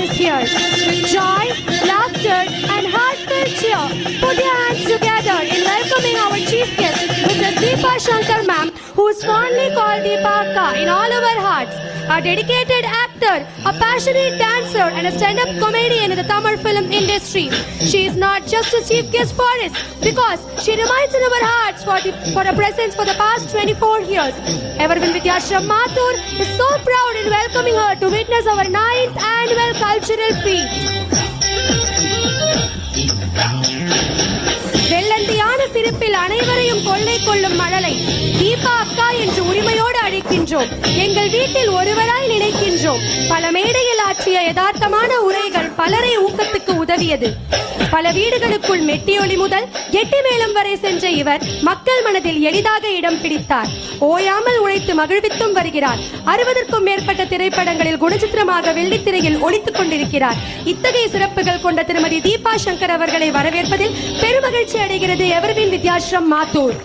is here. With joy, laughter, and heartfelt cheer, put your hands together in welcoming our chief guest, Mrs. Deepa Shankar ma'am, who is fondly called Deepa Akka in all our hearts. A dedicated actor, a passionate dancer, and a stand-up comedian in the Tamil film industry. She is not just a chief guest for us, because she remains in our hearts for her presence for the past 24 years. Everyone Vidyashram Mathur is so proud in welcoming her to witness our 9th annual cultural feast. வெள்ளந்தியான சிரிப்பில் அனைவரையும் கொள்ளை கொள்ளும் மழலை தீபா அக்கா என்று உரிமையோடு அழைக்கின்றோம். எங்கள் வீட்டில் ஒருவராய் நினைக்கின்றோம். பல மேடையில் ஆற்றிய யதார்த்தமான உரைகள் பலரை ஊக்கத்துக்கு உதவியது. பல வீடுகளுக்குள் மெட்டியொலி முதல் கெட்டி மேளம் வரை சென்ற இவர் மக்கள் மனதில் எளிதாக இடம் பிடித்தார். ஓயாமல் உழைத்து மகிழ்வித்தும் வருகிறார். 60க்கும் மேற்பட்ட திரைப்படங்களில் குணச்சித்திரமாக வெள்ளித்திரையில் ஒளித்துக் கொண்டிருக்கிறார். இத்தகைய சிறப்புகள் கொண்ட திருமதி தீபா சங்கர் அவர்களை வரவேற்பதில் பெருமகிழ்ச்சி அடைகிறது எவர்வின் வித்யாஸ்ரம் மாத்தூர்.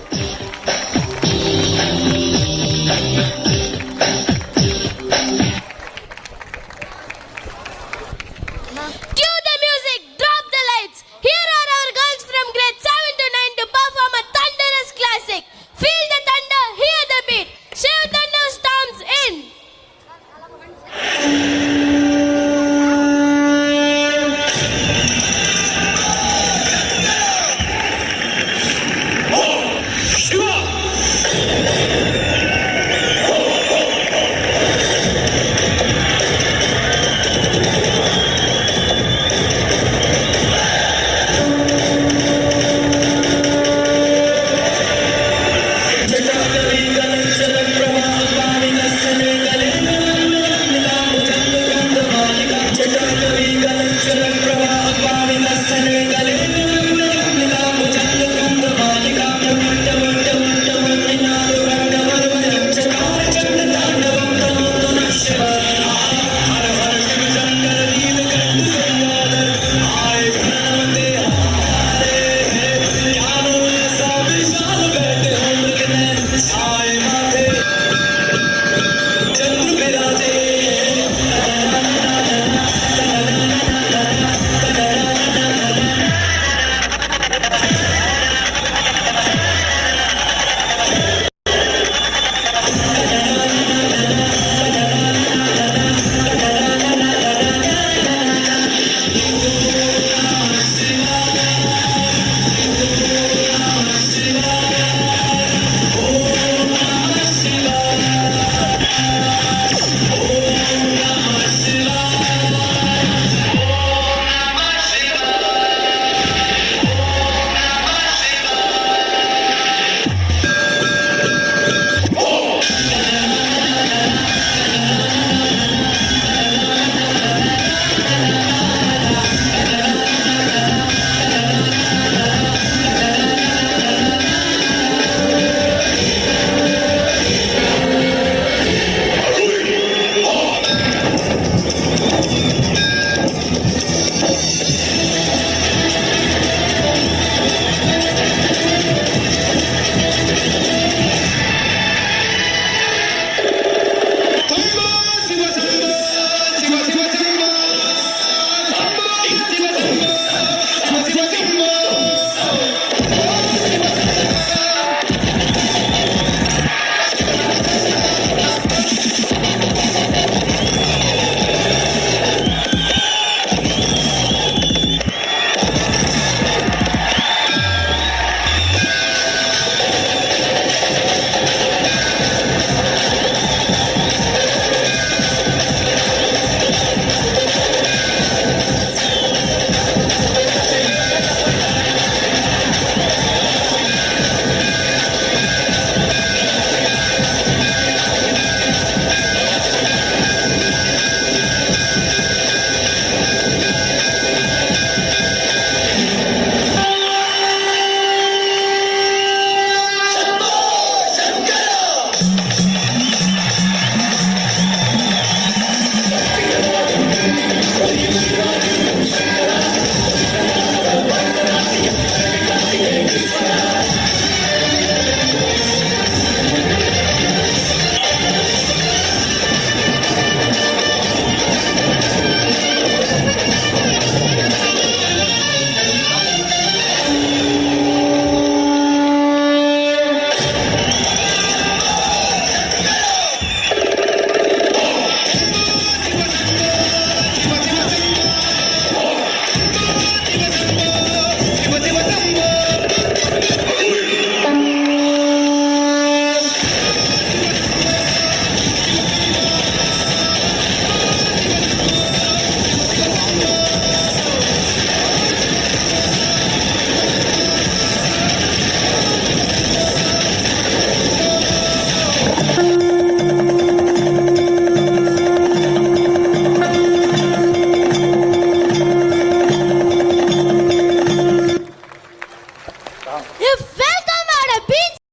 Senegal